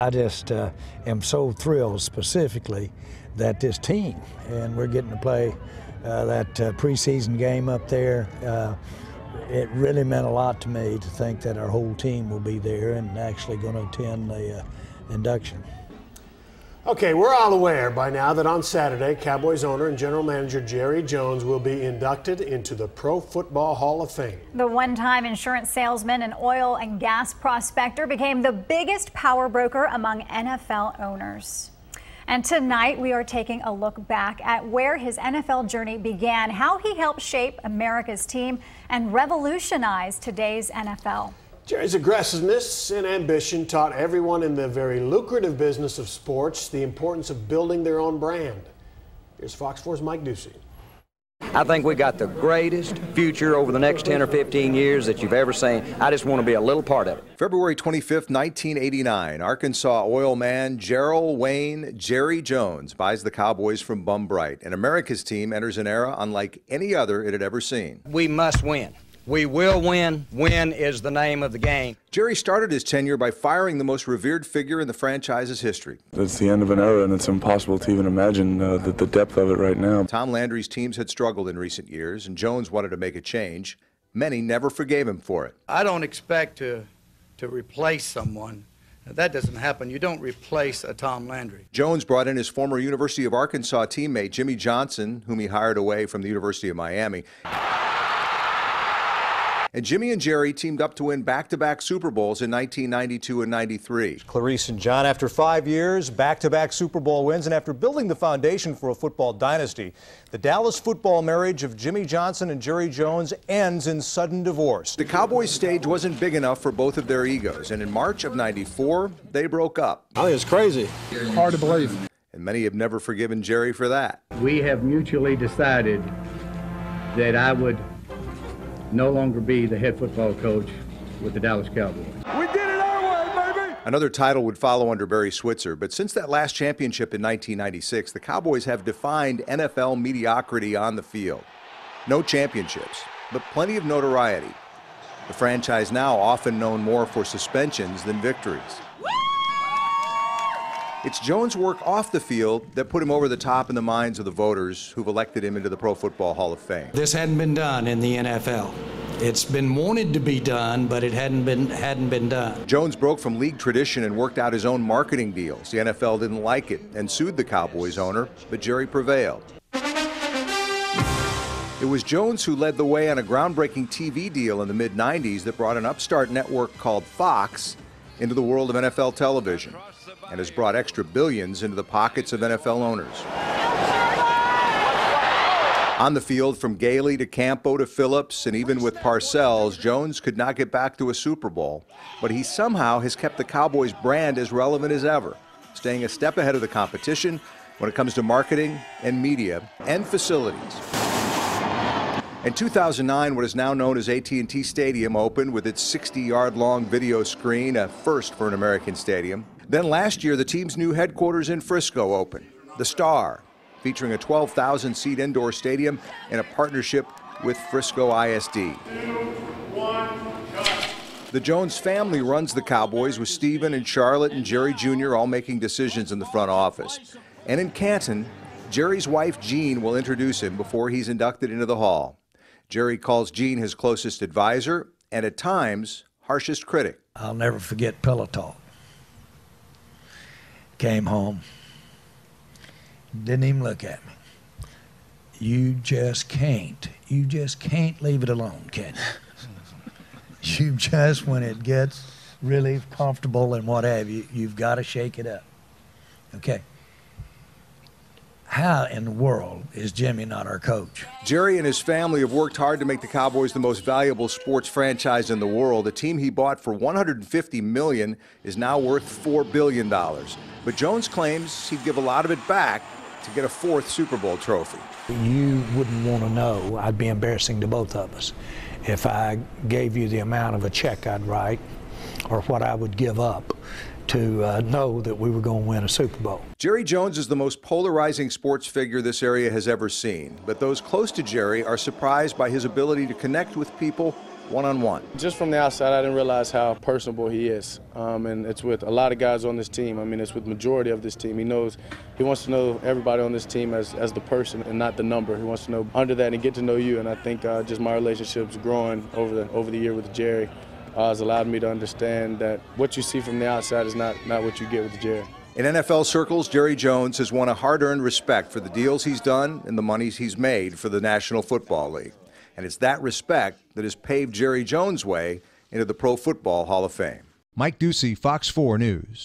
I just am so thrilled specifically that this team, and we're getting to play that preseason game up there. It really meant a lot to me to think that our whole team will be there and actually going to attend the induction. Okay, we're all aware by now that on Saturday, Cowboys owner and general manager Jerry Jones will be inducted into the Pro Football Hall of Fame. The one-time insurance salesman and oil and gas prospector became the biggest power broker among NFL owners. And tonight we are taking a look back at where his NFL journey began, how he helped shape America's team and revolutionize today's NFL. Jerry's aggressiveness and ambition taught everyone in the very lucrative business of sports the importance of building their own brand. Here's Fox 4's Mike Ducey. I think we got the greatest future over the next 10 or 15 years that you've ever seen. I just want to be a little part of it. February 25th, 1989, Arkansas oil man Gerald Wayne Jerry Jones buys the Cowboys from Bum Bright, and America's team enters an era unlike any other it had ever seen. We must win. We will win. Win is the name of the game. Jerry started his tenure by firing the most revered figure in the franchise's history. It's the end of an era, and it's impossible to even imagine the depth of it right now. Tom Landry's teams had struggled in recent years, and Jones wanted to make a change. Many never forgave him for it. I don't expect to replace someone. That doesn't happen. You don't replace a Tom Landry. Jones brought in his former University of Arkansas teammate, Jimmy Johnson, whom he hired away from the University of Miami. And Jimmy and Jerry teamed up to win back-to-back Super Bowls in 1992 and 93. Clarice and John, after 5 years, back-to-back Super Bowl wins, and after building the foundation for a football dynasty, the Dallas football marriage of Jimmy Johnson and Jerry Jones ends in sudden divorce. The Cowboys stage wasn't big enough for both of their egos, and in March of '94, they broke up. I think it's crazy. Hard to believe. And many have never forgiven Jerry for that. We have mutually decided that I would no longer be the head football coach with the Dallas Cowboys. We did it our way, baby! Another title would follow under Barry Switzer, but since that last championship in 1996, the Cowboys have defined NFL mediocrity on the field. No championships, but plenty of notoriety. The franchise now often known more for suspensions than victories. It's Jones' work off the field that put him over the top in the minds of the voters who've elected him into the Pro Football Hall of Fame. This hadn't been done in the NFL. It's been wanted to be done, but it hadn't been done. Jones broke from league tradition and worked out his own marketing deals. The NFL didn't like it and sued the Cowboys owner, but Jerry prevailed. It was Jones who led the way on a groundbreaking TV deal in the mid-90s that brought an upstart network called Fox into the world of NFL television, and has brought extra billions into the pockets of NFL owners. On the field, from Gailey to Campo to Phillips, and even with Parcells, Jones could not get back to a Super Bowl, but he somehow has kept the Cowboys brand as relevant as ever, staying a step ahead of the competition when it comes to marketing and media and facilities. In 2009, what is now known as AT&T Stadium opened with its 60-yard-long video screen, a first for an American stadium. Then last year, the team's new headquarters in Frisco opened, The Star, featuring a 12,000-seat indoor stadium in a partnership with Frisco ISD. The Jones family runs the Cowboys, with Stephen and Charlotte and Jerry Jr. all making decisions in the front office. And in Canton, Jerry's wife, Jean, will introduce him before he's inducted into the Hall. Jerry calls Jean his closest advisor and, at times, harshest critic. I'll never forget pillow talk. Came home, didn't even look at me. You just can't leave it alone, can you? You just, when it gets really comfortable and what have you, you've got to shake it up. Okay. How in the world is Jimmy not our coach? Jerry and his family have worked hard to make the Cowboys the most valuable sports franchise in the world. A team he bought for $150 million is now worth $4 billion. But Jones claims he'd give a lot of it back to get a fourth Super Bowl trophy. You wouldn't want to know. I'd be embarrassing to both of us if I gave you the amount of a check I'd write or what I would give up to know that we were going to win a Super Bowl. Jerry Jones is the most polarizing sports figure this area has ever seen, but those close to Jerry are surprised by his ability to connect with people one-on-one. Just from the outside, I didn't realize how personable he is. And it's with a lot of guys on this team. I mean, it's with the majority of this team. He wants to know everybody on this team as the person and not the number. He wants to know under that and get to know you. And I think just my relationship's growing over the year with Jerry has allowed me to understand that what you see from the outside is not what you get with Jerry. In NFL circles, Jerry Jones has won a hard-earned respect for the deals he's done and the monies he's made for the National Football League. And it's that respect that has paved Jerry Jones' way into the Pro Football Hall of Fame. Mike Ducey, Fox 4 News.